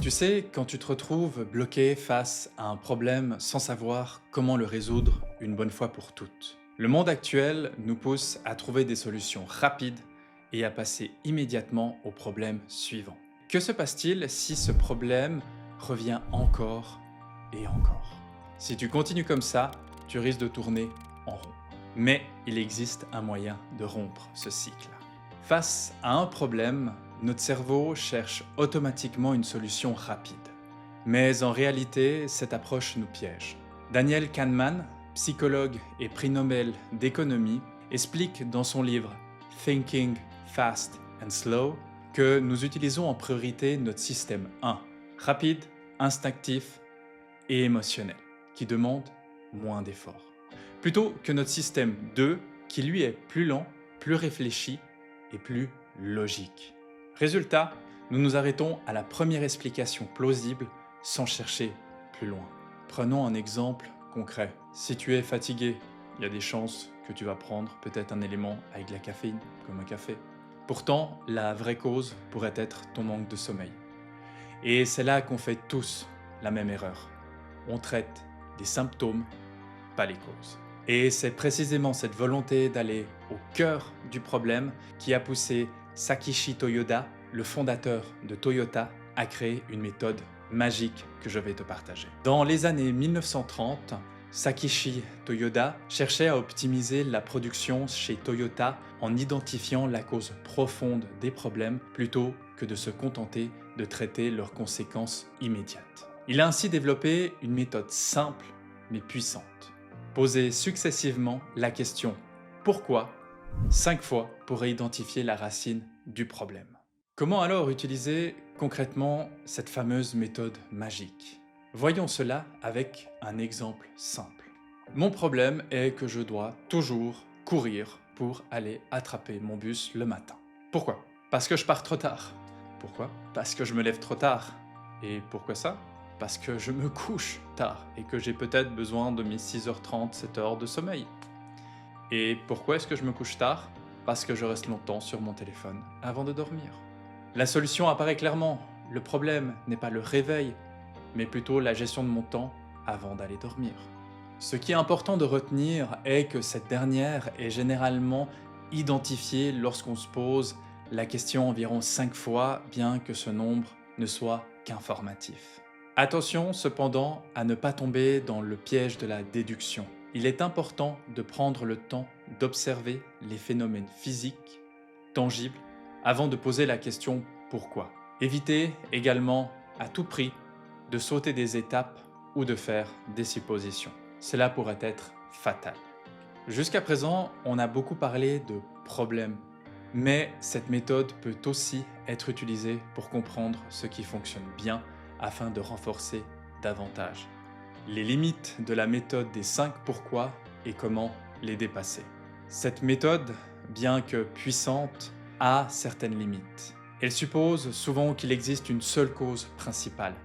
Tu sais, quand tu te retrouves bloqué face à un problème sans savoir comment le résoudre une bonne fois pour toutes. Le monde actuel nous pousse à trouver des solutions rapides et à passer immédiatement au problème suivant. Que se passe-t-il si ce problème revient encore et encore? Si tu continues comme ça, tu risques de tourner en rond. Mais il existe un moyen de rompre ce cycle. Face à un problème, notre cerveau cherche automatiquement une solution rapide. Mais en réalité, cette approche nous piège. Daniel Kahneman, psychologue et prix Nobel d'économie, explique dans son livre Thinking Fast and Slow que nous utilisons en priorité notre système 1, rapide, instinctif et émotionnel, qui demande moins d'efforts, plutôt que notre système 2, qui lui est plus lent, plus réfléchi et plus logique. Résultat, nous nous arrêtons à la première explication plausible sans chercher plus loin. Prenons un exemple concret. Si tu es fatigué, il y a des chances que tu vas prendre peut-être un élément avec de la caféine, comme un café. Pourtant, la vraie cause pourrait être ton manque de sommeil. Et c'est là qu'on fait tous la même erreur. On traite des symptômes, pas les causes. Et c'est précisément cette volonté d'aller au cœur du problème qui a poussé Sakichi Toyoda, le fondateur de Toyota, à créer une méthode magique que je vais te partager. Dans les années 1930, Sakichi Toyoda cherchait à optimiser la production chez Toyota en identifiant la cause profonde des problèmes plutôt que de se contenter de traiter leurs conséquences immédiates. Il a ainsi développé une méthode simple mais puissante. Poser successivement la question « Pourquoi ?», 5 fois pour identifier la racine du problème. Comment alors utiliser concrètement cette fameuse méthode magique? Voyons cela avec un exemple simple. Mon problème est que je dois toujours courir pour aller attraper mon bus le matin. Pourquoi? Parce que je pars trop tard. Pourquoi? Parce que je me lève trop tard. Et pourquoi ça? Parce que je me couche tard et que j'ai peut-être besoin de mes 6h30, 7h de sommeil. Et pourquoi est-ce que je me couche tard? Parce que je reste longtemps sur mon téléphone avant de dormir. La solution apparaît clairement. Le problème n'est pas le réveil, mais plutôt la gestion de mon temps avant d'aller dormir. Ce qui est important de retenir est que cette dernière est généralement identifiée lorsqu'on se pose la question environ 5 fois, bien que ce nombre ne soit qu'informatif. Attention cependant à ne pas tomber dans le piège de la déduction. Il est important de prendre le temps d'observer les phénomènes physiques, tangibles, avant de poser la question « Pourquoi ?». Évitez également à tout prix de sauter des étapes ou de faire des suppositions. Cela pourrait être fatal. Jusqu'à présent, on a beaucoup parlé de problèmes, mais cette méthode peut aussi être utilisée pour comprendre ce qui fonctionne bien afin de renforcer davantage les limites de la méthode des 5 pourquoi et comment les dépasser. Cette méthode, bien que puissante, a certaines limites. Elle suppose souvent qu'il existe une seule cause principale,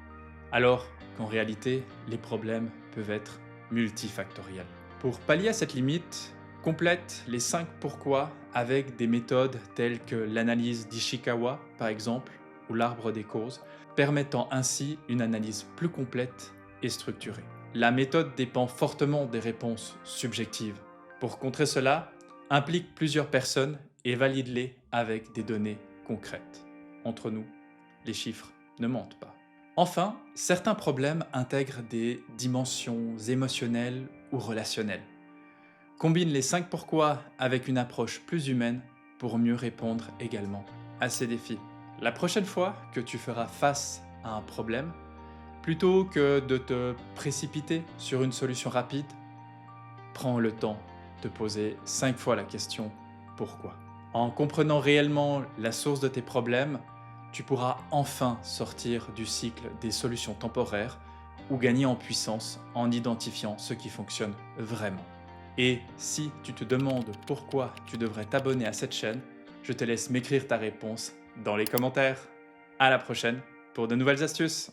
alors qu'en réalité, les problèmes peuvent être multifactoriels. Pour pallier à cette limite, complète les 5 pourquoi avec des méthodes telles que l'analyse d'Ishikawa, par exemple, ou l'arbre des causes, permettant ainsi une analyse plus complète et structurée. La méthode dépend fortement des réponses subjectives. Pour contrer cela, implique plusieurs personnes et valide-les avec des données concrètes. Entre nous, les chiffres ne mentent pas. Enfin, certains problèmes intègrent des dimensions émotionnelles ou relationnelles. Combine les 5 pourquoi avec une approche plus humaine pour mieux répondre également à ces défis. La prochaine fois que tu feras face à un problème, plutôt que de te précipiter sur une solution rapide, prends le temps de poser 5 fois la question « Pourquoi ?». En comprenant réellement la source de tes problèmes, tu pourras enfin sortir du cycle des solutions temporaires ou gagner en puissance en identifiant ce qui fonctionne vraiment. Et si tu te demandes pourquoi tu devrais t'abonner à cette chaîne, je te laisse m'écrire ta réponse dans les commentaires. À la prochaine pour de nouvelles astuces.